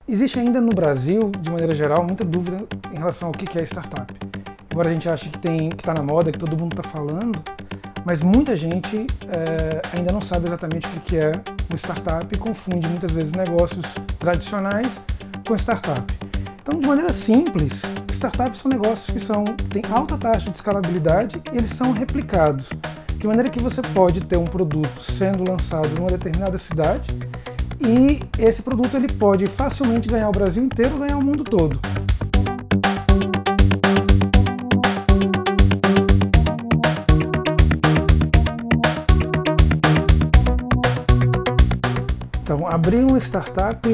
Existe ainda no Brasil, de maneira geral, muita dúvida em relação ao que é startup. Embora a gente ache que está na moda, que todo mundo está falando, mas muita gente ainda não sabe exatamente o que é uma startup e confunde muitas vezes negócios tradicionais com startup. Então, de maneira simples, startups são negócios que têm alta taxa de escalabilidade e eles são replicados, de maneira que você pode ter um produto sendo lançado numa determinada cidade e esse produto ele pode facilmente ganhar o Brasil inteiro, ganhar o mundo todo. Então, abrir uma startup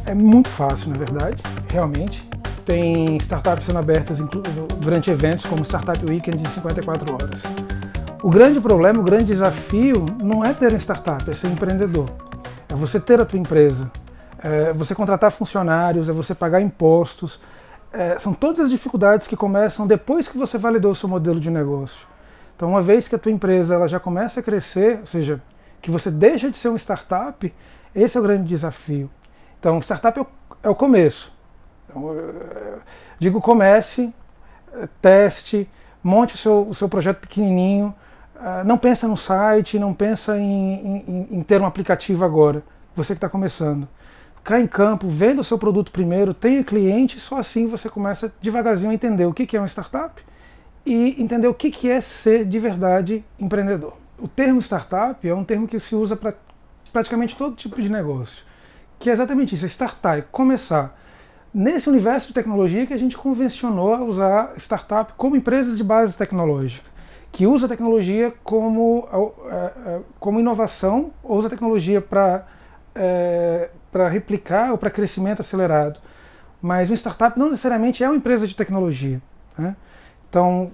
é muito fácil, na verdade, realmente. Tem startups sendo abertas durante eventos como Startup Weekend de 54 horas. O grande problema, o grande desafio não é ter uma startup, é ser empreendedor. É você ter a tua empresa, é você contratar funcionários, é você pagar impostos. São todas as dificuldades que começam depois que você validou o seu modelo de negócio. Então, uma vez que a tua empresa ela já começa a crescer, ou seja, que você deixa de ser uma startup, esse é o grande desafio. Então, startup é o começo. Então, digo, comece, teste, monte o seu projeto pequenininho. Não pensa no site, não pensa em ter um aplicativo agora, você que está começando. Cai em campo, venda o seu produto primeiro, tenha cliente, só assim você começa devagarzinho a entender o que é uma startup e entender o que é ser de verdade empreendedor. O termo startup é um termo que se usa para praticamente todo tipo de negócio, que é exatamente isso, startar, começar. Nesse universo de tecnologia que a gente convencionou a usar startup como empresas de base tecnológica, que usa a tecnologia como inovação, ou usa a tecnologia para replicar ou para crescimento acelerado. Mas uma startup não necessariamente é uma empresa de tecnologia, né? Então,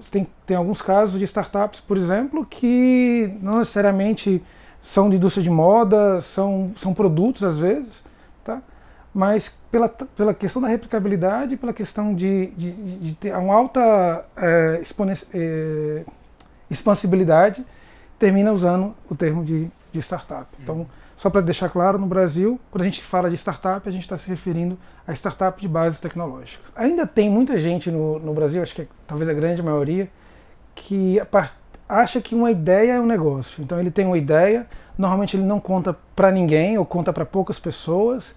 tem alguns casos de startups, por exemplo, que não necessariamente são de indústria de moda, são produtos às vezes, tá? Mas pela questão da replicabilidade, pela questão de ter uma alta expansibilidade, termina usando o termo de startup. Então, só para deixar claro, no Brasil, quando a gente fala de startup, a gente está se referindo a startup de base tecnológica. Ainda tem muita gente no Brasil, acho que talvez a grande maioria, que acha que uma ideia é um negócio. Então ele tem uma ideia, normalmente ele não conta para ninguém ou conta para poucas pessoas.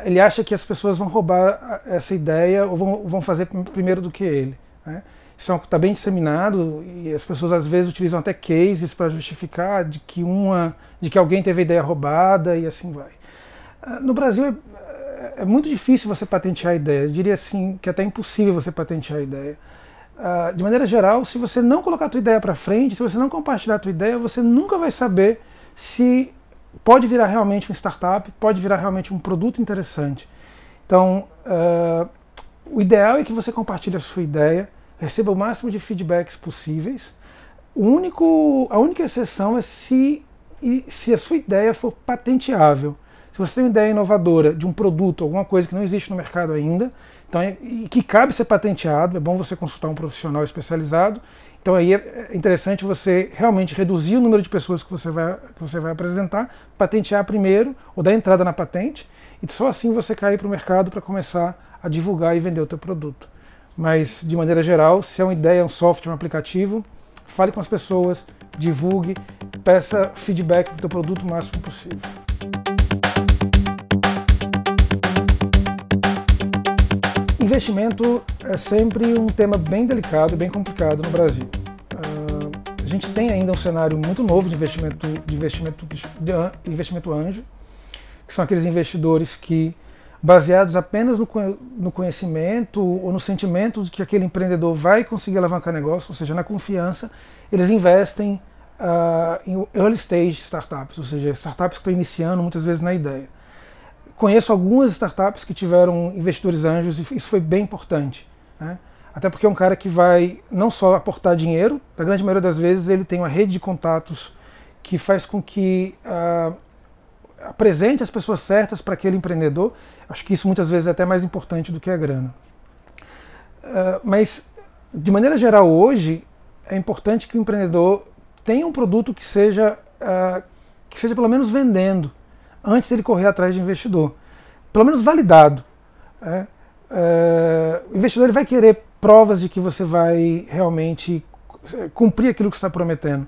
Ele acha que as pessoas vão roubar essa ideia ou vão fazer primeiro do que ele, né? Isso está bem disseminado e as pessoas às vezes utilizam até cases para justificar de que alguém teve a ideia roubada e assim vai. No Brasil é muito difícil você patentear a ideia, eu diria assim que é até impossível você patentear a ideia. De maneira geral, se você não colocar a tua ideia para frente, se você não compartilhar a tua ideia, você nunca vai saber se pode virar realmente uma startup, pode virar realmente um produto interessante. Então, o ideal é que você compartilhe a sua ideia, receba o máximo de feedbacks possíveis. A única exceção é se a sua ideia for patenteável. Se você tem uma ideia inovadora de um produto, alguma coisa que não existe no mercado ainda, então, e que cabe ser patenteado, é bom você consultar um profissional especializado. Então aí é interessante você realmente reduzir o número de pessoas que você vai apresentar, patentear primeiro, ou dar entrada na patente, e só assim você cair para o mercado para começar a divulgar e vender o teu produto. Mas, de maneira geral, se é uma ideia, um software, um aplicativo, fale com as pessoas, divulgue, peça feedback do teu produto o máximo possível. Investimento é sempre um tema bem delicado e bem complicado no Brasil. A gente tem ainda um cenário muito novo de investimento anjo, que são aqueles investidores que, baseados apenas no conhecimento ou no sentimento de que aquele empreendedor vai conseguir alavancar negócio, ou seja, na confiança, eles investem em early stage startups, ou seja, startups que estão iniciando muitas vezes na ideia. Conheço algumas startups que tiveram investidores anjos e isso foi bem importante, né? Até porque é um cara que vai não só aportar dinheiro, na grande maioria das vezes ele tem uma rede de contatos que faz com que apresente as pessoas certas para aquele empreendedor. Acho que isso muitas vezes é até mais importante do que a grana. Mas, de maneira geral, hoje é importante que o empreendedor tenha um produto que seja pelo menos vendendo, antes dele correr atrás de investidor. pelo menos validado. O investidor ele vai querer provas de que você vai realmente cumprir aquilo que você está prometendo.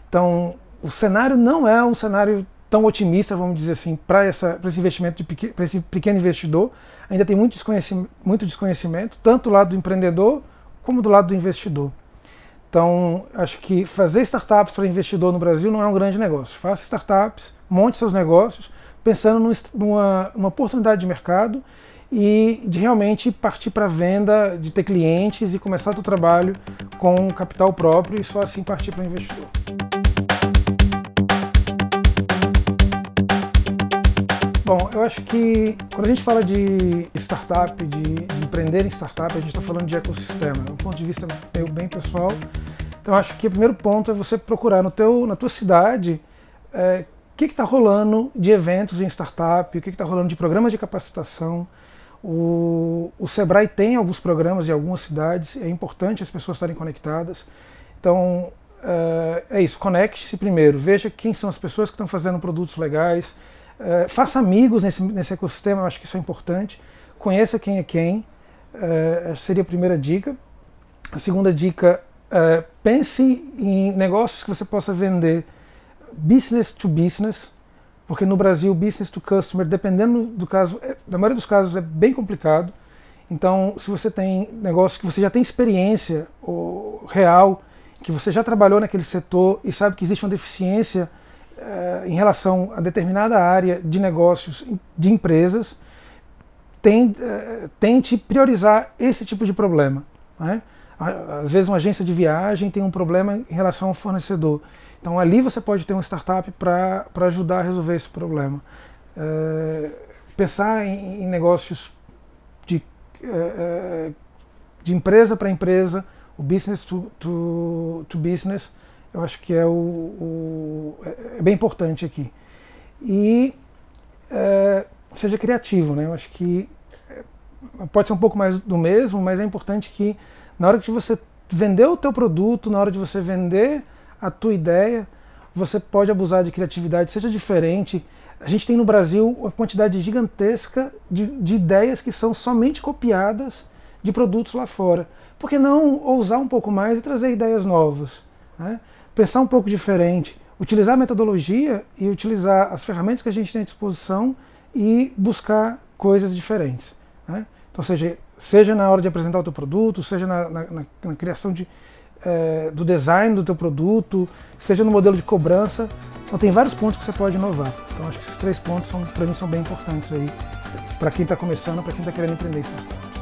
Então, o cenário não é um cenário tão otimista, vamos dizer assim, para esse investimento, para esse pequeno investidor. Ainda tem muito desconhecimento, tanto do lado do empreendedor como do lado do investidor. Então, acho que fazer startups para investidor no Brasil não é um grande negócio. Faça startups, monte seus negócios, pensando numa oportunidade de mercado e de realmente partir para a venda, de ter clientes e começar o seu trabalho com capital próprio e só assim partir para o investidor. Bom, eu acho que quando a gente fala de startup, de empreender em startup, a gente está falando de ecossistema, do ponto de vista bem pessoal. Então eu acho que o primeiro ponto é você procurar na tua cidade o que está rolando de eventos em startup, o que está rolando de programas de capacitação. O Sebrae tem alguns programas em algumas cidades, é importante as pessoas estarem conectadas. Então é isso, conecte-se primeiro, veja quem são as pessoas que estão fazendo produtos legais, faça amigos nesse ecossistema, eu acho que isso é importante. Conheça quem é quem, essa seria a primeira dica. A segunda dica, pense em negócios que você possa vender business to business, porque no Brasil business to customer, dependendo do caso, na maioria dos casos é bem complicado. Então, se você tem negócio que você já tem experiência real, que você já trabalhou naquele setor e sabe que existe uma deficiência em relação a determinada área de negócios de empresas, tente priorizar esse tipo de problema, né? Às vezes uma agência de viagem tem um problema em relação ao fornecedor. Então ali você pode ter uma startup para ajudar a resolver esse problema. Pensar em negócios de empresa para empresa, o business to business, eu acho que é bem importante aqui. E seja criativo, né? Eu acho que pode ser um pouco mais do mesmo, mas é importante que na hora que você vender o teu produto, na hora de você vender a tua ideia, você pode abusar de criatividade, seja diferente. A gente tem no Brasil uma quantidade gigantesca de ideias que são somente copiadas de produtos lá fora. Por que não ousar um pouco mais e trazer ideias novas, né? Pensar um pouco diferente, utilizar a metodologia e utilizar as ferramentas que a gente tem à disposição e buscar coisas diferentes, né? Então, seja na hora de apresentar o teu produto, seja na criação do design do teu produto, seja no modelo de cobrança. Então tem vários pontos que você pode inovar. Então acho que esses 3 pontos para mim são bem importantes aí para quem está começando, para quem está querendo empreender startup.